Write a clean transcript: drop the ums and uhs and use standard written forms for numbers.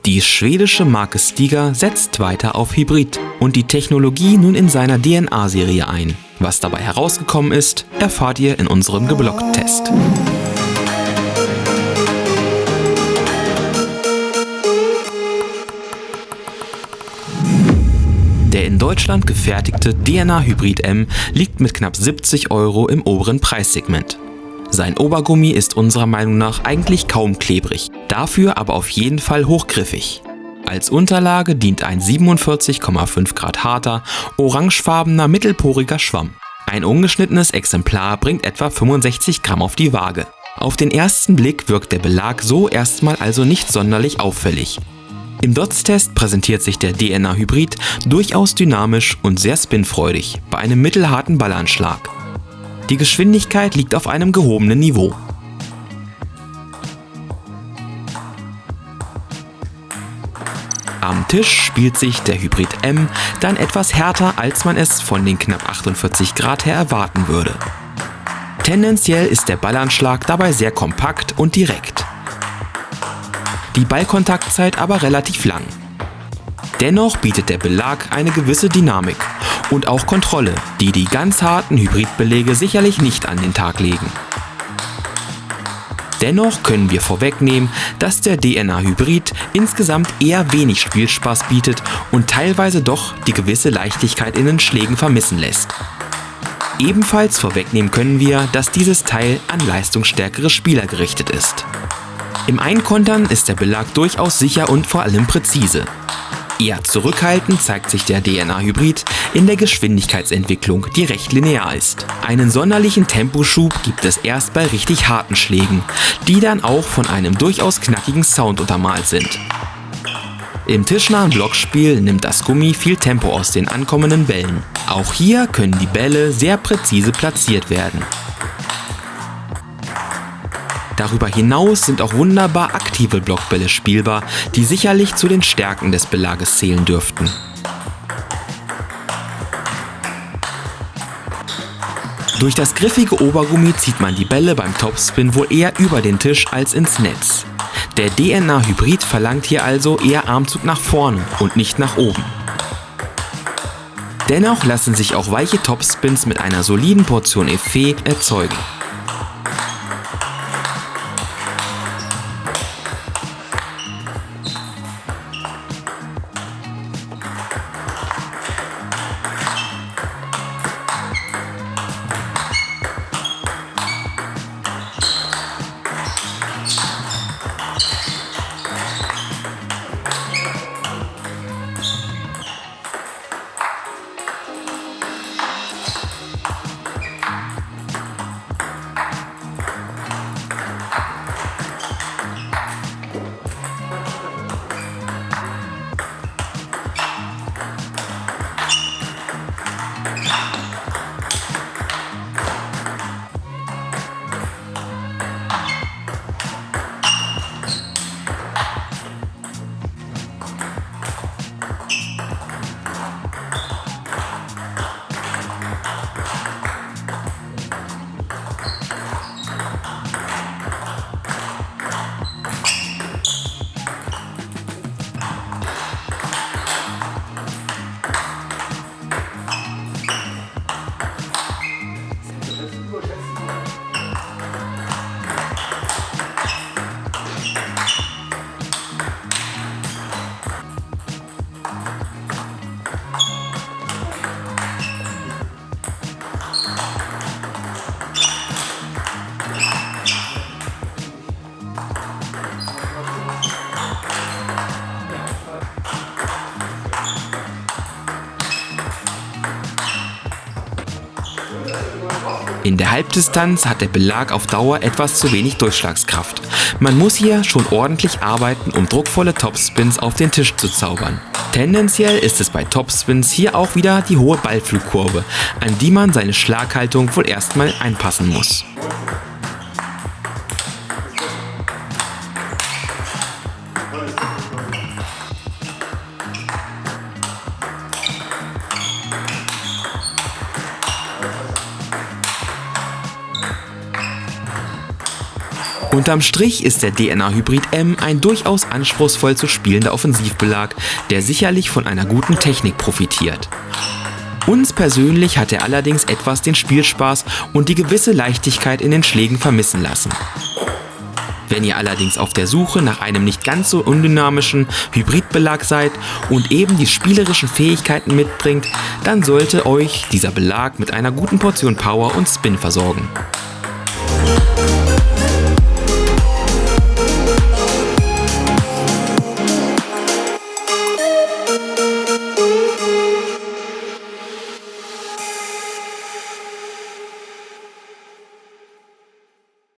Die schwedische Marke Stiga setzt weiter auf Hybrid und die Technologie nun in seiner DNA-Serie ein. Was dabei herausgekommen ist, erfahrt ihr in unserem Geblockt-Test. Der in Deutschland gefertigte DNA Hybrid M liegt mit knapp 70 € im oberen Preissegment. Sein Obergummi ist unserer Meinung nach eigentlich kaum klebrig, dafür aber auf jeden Fall hochgriffig. Als Unterlage dient ein 47,5 Grad harter, orangefarbener mittelporiger Schwamm. Ein ungeschnittenes Exemplar bringt etwa 65 Gramm auf die Waage. Auf den ersten Blick wirkt der Belag so erstmal also nicht sonderlich auffällig. Im Dots-Test präsentiert sich der DNA Hybrid durchaus dynamisch und sehr spinfreudig bei einem mittelharten Ballanschlag. Die Geschwindigkeit liegt auf einem gehobenen Niveau. Am Tisch spielt sich der Hybrid M dann etwas härter, als man es von den knapp 48 Grad her erwarten würde. Tendenziell ist der Ballanschlag dabei sehr kompakt und direkt. Die Ballkontaktzeit aber relativ lang. Dennoch bietet der Belag eine gewisse Dynamik und auch Kontrolle, die die ganz harten Hybridbelege sicherlich nicht an den Tag legen. Dennoch können wir vorwegnehmen, dass der DNA Hybrid insgesamt eher wenig Spielspaß bietet und teilweise doch die gewisse Leichtigkeit in den Schlägen vermissen lässt. Ebenfalls vorwegnehmen können wir, dass dieses Teil an leistungsstärkere Spieler gerichtet ist. Im Einkontern ist der Belag durchaus sicher und vor allem präzise. Eher zurückhaltend zeigt sich der DNA Hybrid in der Geschwindigkeitsentwicklung, die recht linear ist. Einen sonderlichen Temposchub gibt es erst bei richtig harten Schlägen, die dann auch von einem durchaus knackigen Sound untermalt sind. Im tischnahen Blockspiel nimmt das Gummi viel Tempo aus den ankommenden Bällen. Auch hier können die Bälle sehr präzise platziert werden. Darüber hinaus sind auch wunderbar aktive Blockbälle spielbar, die sicherlich zu den Stärken des Belages zählen dürften. Durch das griffige Obergummi zieht man die Bälle beim Topspin wohl eher über den Tisch als ins Netz. Der DNA Hybrid verlangt hier also eher Armzug nach vorne und nicht nach oben. Dennoch lassen sich auch weiche Topspins mit einer soliden Portion Effet erzeugen. In der Halbdistanz hat der Belag auf Dauer etwas zu wenig Durchschlagskraft. Man muss hier schon ordentlich arbeiten, um druckvolle Topspins auf den Tisch zu zaubern. Tendenziell ist es bei Topspins hier auch wieder die hohe Ballflugkurve, an die man seine Schlaghaltung wohl erstmal einpassen muss. Unterm Strich ist der DNA Hybrid M ein durchaus anspruchsvoll zu spielender Offensivbelag, der sicherlich von einer guten Technik profitiert. Uns persönlich hat er allerdings etwas den Spielspaß und die gewisse Leichtigkeit in den Schlägen vermissen lassen. Wenn ihr allerdings auf der Suche nach einem nicht ganz so undynamischen Hybridbelag seid und eben die spielerischen Fähigkeiten mitbringt, dann sollte euch dieser Belag mit einer guten Portion Power und Spin versorgen.